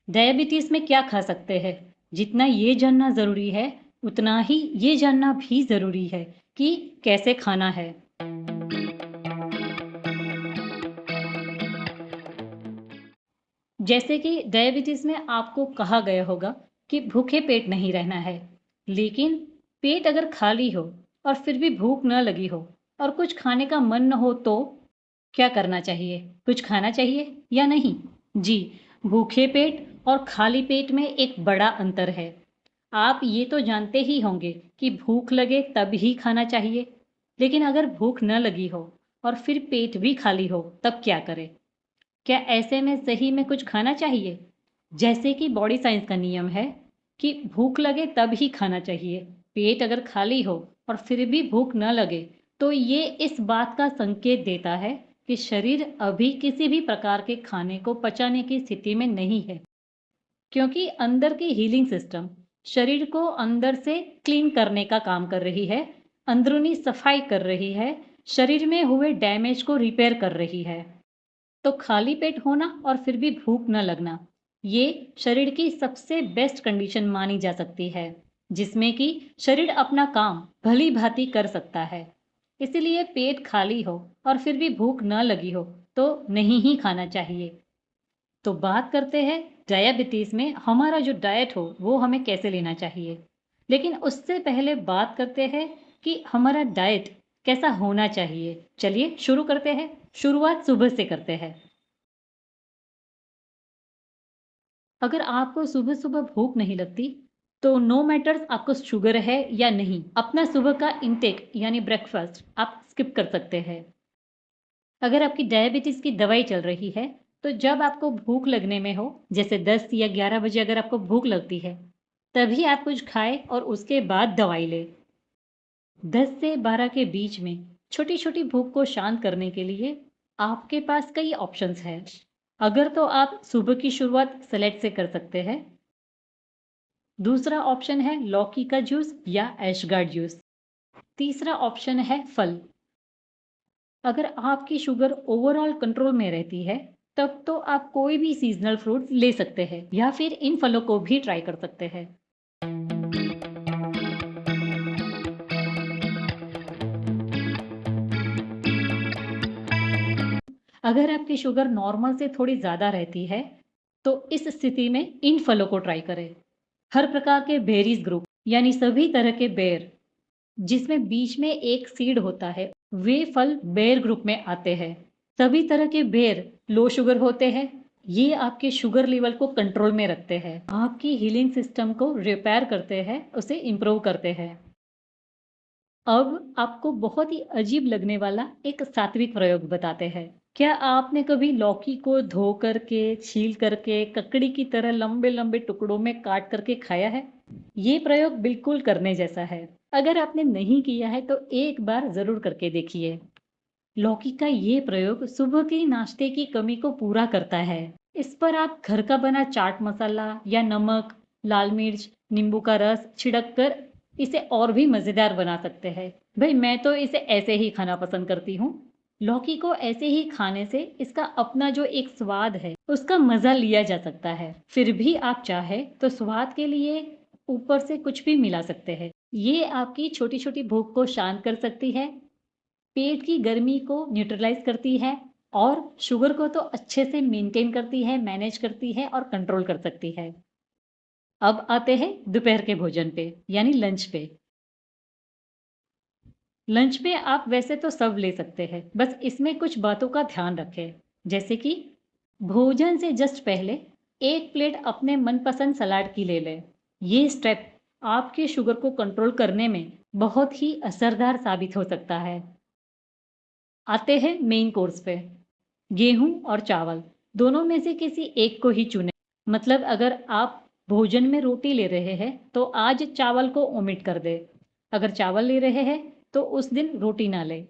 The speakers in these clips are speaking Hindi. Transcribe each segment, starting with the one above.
डायबिटीज में क्या खा सकते हैं? जितना ये जानना ज़रूरी है, उतना ही ये जानना भी ज़रूरी है कि कैसे खाना है। जैसे कि डायबिटीज में आपको कहा गया होगा कि भूखे पेट नहीं रहना है, लेकिन पेट अगर खाली हो और फिर भी भूख न लगी हो और कुछ खाने का मन न हो तो क्या करना चाहिए? कुछ खाना चाहिए या नहीं? जी, भूखे पेट और खाली पेट में एक बड़ा अंतर है। आप ये तो जानते ही होंगे कि भूख लगे तब ही खाना चाहिए, लेकिन अगर भूख न लगी हो और फिर पेट भी खाली हो, तब क्या करें? क्या ऐसे में सही में कुछ खाना चाहिए? जैसे कि बॉडी साइंस का नियम है कि भूख लगे तब ही खाना चाहिए। पेट अगर खाली हो और फिर भी भूख न लगे, तो ये इस बात का संकेत देता है कि शरीर अभी किसी भी प्रकार के खाने को पचाने की स्थिति में नहीं है। क्योंकि अंदर की हीलिंग सिस्टम शरीर को अंदर से क्लीन करने का काम कर रही है, अंदरूनी सफाई कर रही है, शरीर में हुए डैमेज को रिपेयर कर रही है। तो खाली पेट होना और फिर भी भूख न लगना, ये शरीर की सबसे बेस्ट कंडीशन मानी जा सकती है, जिसमें कि शरीर अपना काम भली भांति कर सकता है। इसीलिए पेट खाली हो और फिर भी भूख न लगी हो तो नहीं ही खाना चाहिए। तो बात करते हैं डायबिटीज में हमारा जो डाइट हो वो हमें कैसे लेना चाहिए। लेकिन उससे पहले बात करते हैं कि हमारा डाइट कैसा होना चाहिए। चलिए शुरू करते हैं। शुरुआत सुबह से करते हैं। अगर आपको सुबह सुबह भूख नहीं लगती, तो नो मैटर्स आपको शुगर है या नहीं, अपना सुबह का इंटेक यानी ब्रेकफास्ट आप स्किप कर सकते हैं। अगर आपकी डायबिटीज की दवाई चल रही है, तो जब आपको भूख लगने में हो, जैसे 10 या 11 बजे अगर आपको भूख लगती है, तभी आप कुछ खाएं और उसके बाद दवाई लें। 10 से 12 के बीच में छोटी छोटी भूख को शांत करने के लिए आपके पास कई ऑप्शंस हैं। अगर तो आप सुबह की शुरुआत सलाद से कर सकते हैं। दूसरा ऑप्शन है लौकी का जूस या ऐशगार्ड जूस। तीसरा ऑप्शन है फल। अगर आपकी शुगर ओवरऑल कंट्रोल में रहती है, तब तो आप कोई भी सीजनल फ्रूट ले सकते हैं या फिर इन फलों को भी ट्राई कर सकते हैं। अगर आपकी शुगर नॉर्मल से थोड़ी ज़्यादा रहती है, तो इस स्थिति में इन फलों को ट्राई करें। हर प्रकार के बेरीज ग्रुप यानी सभी तरह के बेर जिसमें बीच में एक सीड होता है, वे फल बेर ग्रुप में आते हैं। सभी तरह के बेर लो शुगर होते हैं। ये आपके शुगर लेवल को कंट्रोल में रखते हैं, आपकी हीलिंग सिस्टम को रिपेयर करते हैं, उसे इम्प्रूव करते हैं। अब आपको बहुत ही अजीब लगने वाला एक सात्विक प्रयोग बताते हैं। क्या आपने कभी लौकी को धो करके, छील करके, ककड़ी की तरह लंबे लंबे टुकड़ों में काट करके खाया है? ये प्रयोग बिल्कुल करने जैसा है। अगर आपने नहीं किया है तो एक बार जरूर करके देखिए। लौकी का ये प्रयोग सुबह के नाश्ते की कमी को पूरा करता है। इस पर आप घर का बना चाट मसाला या नमक, लाल मिर्च, नींबू का रस छिड़क कर इसे और भी मजेदार बना सकते हैं। भाई मैं तो इसे ऐसे ही खाना पसंद करती हूँ। लौकी को ऐसे ही खाने से इसका अपना जो एक स्वाद है उसका मजा लिया जा सकता है। फिर भी आप चाहे तो स्वाद के लिए ऊपर से कुछ भी मिला सकते हैं। ये आपकी छोटी छोटी भूख को शांत कर सकती है, पेट की गर्मी को न्यूट्रलाइज करती है और शुगर को तो अच्छे से मेंटेन करती है, मैनेज करती है और कंट्रोल कर सकती है। अब आते हैं दोपहर के भोजन पे यानी लंच पे। लंच में आप वैसे तो सब ले सकते हैं, बस इसमें कुछ बातों का ध्यान रखें। जैसे कि भोजन से जस्ट पहले एक प्लेट अपने मनपसंद सलाद की ले लें। ये स्टेप आपके शुगर को कंट्रोल करने में बहुत ही असरदार साबित हो सकता है। आते हैं मेन कोर्स पे। गेहूं और चावल दोनों में से किसी एक को ही चुनें। मतलब अगर आप भोजन में रोटी ले रहे हैं तो आज चावल को ओमिट कर दे। अगर चावल ले रहे हैं तो उस दिन रोटी ना ले।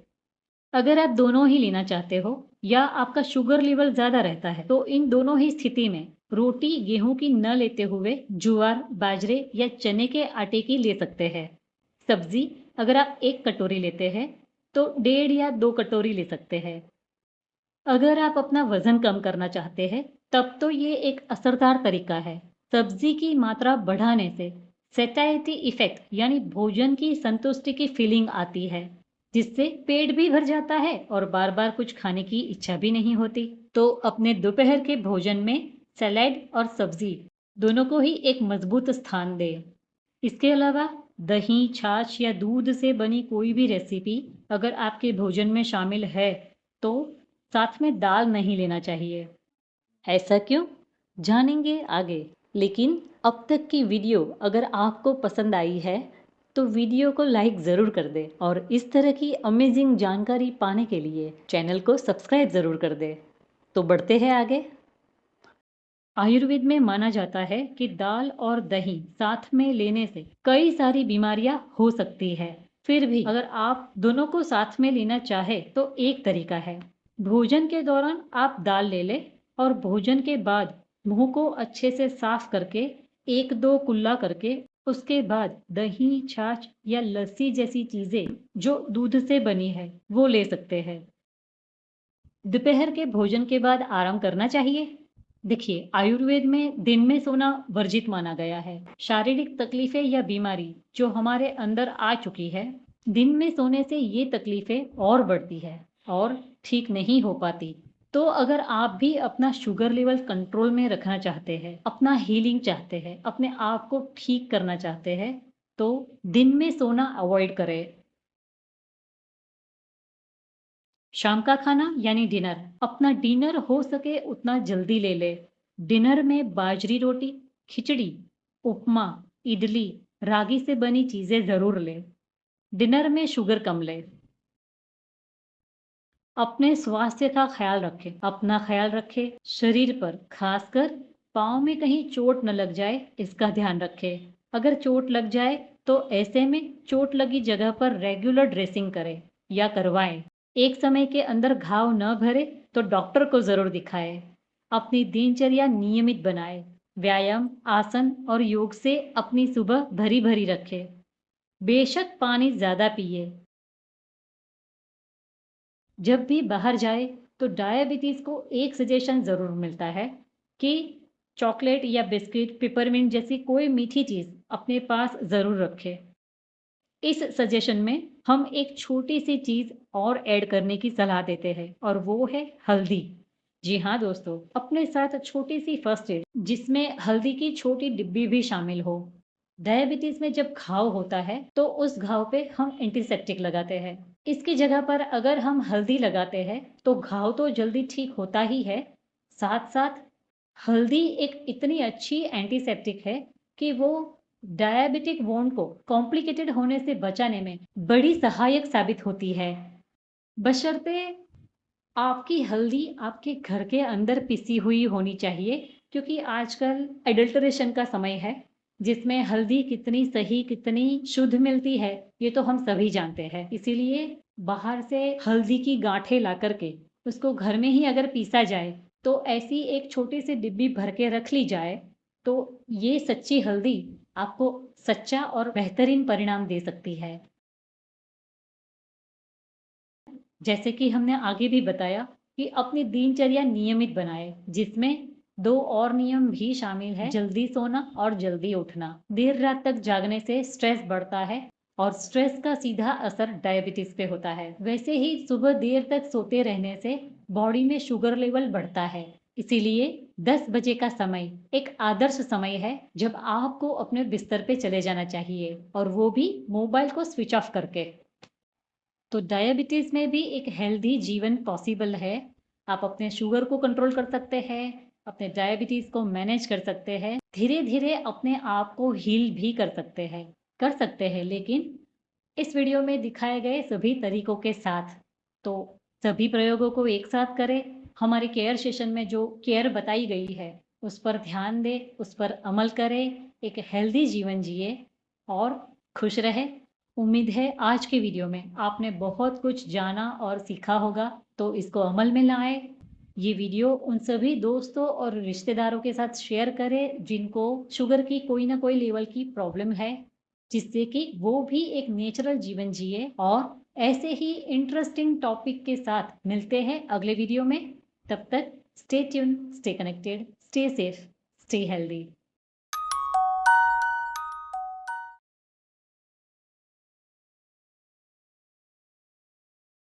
अगर आप दोनों ही लेना चाहते हो या आपका शुगर लेवल ज़्यादा रहता है, तो इन दोनों ही स्थिति में रोटी गेहूं की न लेते हुए ज्वार, बाजरे या चने के आटे की ले सकते हैं। सब्जी अगर आप एक कटोरी लेते हैं तो 1.5 या 2 कटोरी ले सकते हैं। अगर आप अपना वजन कम करना चाहते हैं तब तो ये एक असरदार तरीका है। सब्जी की मात्रा बढ़ाने से सैटिस्फैक्टरी इफेक्ट यानी भोजन की संतुष्टि की फीलिंग आती है, जिससे पेट भी भर जाता है और बार बार कुछ खाने की इच्छा भी नहीं होती। तो अपने दोपहर के भोजन में सैलेड और सब्जी दोनों को ही एक मजबूत स्थान दें। इसके अलावा दही, छाछ या दूध से बनी कोई भी रेसिपी अगर आपके भोजन में शामिल है, तो साथ में दाल नहीं लेना चाहिए। ऐसा क्यों? जानेंगे आगे। लेकिन अब तक की वीडियो अगर आपको पसंद आई है, तो वीडियो को लाइक ज़रूर कर दे और इस तरह की अमेजिंग जानकारी पाने के लिए चैनल को सब्सक्राइब ज़रूर कर दे। तो बढ़ते हैं आगे। आयुर्वेद में माना जाता है कि दाल और दही साथ में लेने से कई सारी बीमारियां हो सकती है। फिर भी अगर आप दोनों को साथ में लेना चाहे तो एक तरीका है, भोजन के दौरान आप दाल ले लें और भोजन के बाद मुंह को अच्छे से साफ करके एक दो कुल्ला करके उसके बाद दही, छाछ या लस्सी जैसी चीजें जो दूध से बनी है वो ले सकते हैं। दोपहर के भोजन के बाद आराम करना चाहिए। देखिए, आयुर्वेद में दिन में सोना वर्जित माना गया है। शारीरिक तकलीफें या बीमारी जो हमारे अंदर आ चुकी है, दिन में सोने से ये तकलीफें और बढ़ती है और ठीक नहीं हो पाती। तो अगर आप भी अपना शुगर लेवल कंट्रोल में रखना चाहते हैं, अपना हीलिंग चाहते हैं, अपने आप को ठीक करना चाहते हैं, तो दिन में सोना अवॉइड करें। शाम का खाना यानी डिनर, अपना डिनर हो सके उतना जल्दी ले ले। डिनर में बाजरी रोटी, खिचड़ी, उपमा, इडली, रागी से बनी चीजें जरूर ले। डिनर में शुगर कम ले। अपने स्वास्थ्य का ख्याल रखें, अपना ख्याल रखें। शरीर पर खासकर पाँव में कहीं चोट न लग जाए, इसका ध्यान रखें। अगर चोट लग जाए तो ऐसे में चोट लगी जगह पर रेगुलर ड्रेसिंग करें या करवाएं। एक समय के अंदर घाव न भरे तो डॉक्टर को जरूर दिखाएं। अपनी दिनचर्या नियमित बनाएं। व्यायाम, आसन और योग से अपनी सुबह भरी भरी रखें। बेशक पानी ज्यादा पिए। जब भी बाहर जाए तो डायबिटीज को एक सजेशन जरूर मिलता है कि चॉकलेट या बिस्किट, पिपरमिंट जैसी कोई मीठी चीज अपने पास जरूर रखें। इस सजेशन में हम एक छोटी सी चीज और ऐड करने की सलाह देते हैं और वो है हल्दी। जी हाँ दोस्तों, अपने साथ छोटी सी फर्स्ट एड जिसमें हल्दी की छोटी डिब्बी भी शामिल हो। डायबिटीज में जब घाव होता है तो उस घाव पे हम एंटीसेप्टिक लगाते हैं। इसकी जगह पर अगर हम हल्दी लगाते हैं तो घाव तो जल्दी ठीक होता ही है, साथ साथ हल्दी एक इतनी अच्छी एंटीसेप्टिक है कि वो डायबिटिक वोंड को कॉम्प्लिकेटेड होने से बचाने में बड़ी सहायक साबित होती है। बशर्ते आपकी हल्दी आपके घर के अंदर पिसी हुई होनी चाहिए, क्योंकि आजकल एडल्टरेशन का समय है जिसमें हल्दी कितनी सही, कितनी शुद्ध मिलती है ये तो हम सभी जानते हैं। इसीलिए बाहर से हल्दी की गांठें ला करके उसको घर में ही अगर पीसा जाए तो ऐसी एक छोटी सी डिब्बी भर के रख ली जाए तो ये सच्ची हल्दी आपको सच्चा और बेहतरीन परिणाम दे सकती है। जैसे कि हमने आगे भी बताया कि अपनी दिनचर्या नियमित बनाए, जिसमें दो और नियम भी शामिल है, जल्दी सोना और जल्दी उठना। देर रात तक जागने से स्ट्रेस बढ़ता है और स्ट्रेस का सीधा असर डायबिटीज पे होता है। वैसे ही सुबह देर तक सोते रहने से बॉडी में शुगर लेवल बढ़ता है। इसीलिए 10 बजे का समय एक आदर्श समय है जब आपको अपने बिस्तर पे चले जाना चाहिए, और वो भी मोबाइल को स्विच ऑफ करके। तो डायबिटीज में भी एक हेल्दी जीवन पॉसिबल है। आप अपने शुगर को कंट्रोल कर सकते हैं, अपने डायबिटीज को मैनेज कर सकते हैं, धीरे धीरे अपने आप को हील भी कर सकते हैं, लेकिन इस वीडियो में दिखाए गए सभी तरीकों के साथ। तो सभी प्रयोगों को एक साथ करें। हमारे केयर सेशन में जो केयर बताई गई है उस पर ध्यान दें, उस पर अमल करें, एक हेल्दी जीवन जिए और खुश रहे। उम्मीद है आज के वीडियो में आपने बहुत कुछ जाना और सीखा होगा, तो इसको अमल में लाएं। ये वीडियो उन सभी दोस्तों और रिश्तेदारों के साथ शेयर करें जिनको शुगर की कोई ना कोई लेवल की प्रॉब्लम है, जिससे कि वो भी एक नेचुरल जीवन जिए। और ऐसे ही इंटरेस्टिंग टॉपिक के साथ मिलते हैं अगले वीडियो में। तब तक Stay tuned, stay connected, stay safe, stay healthy.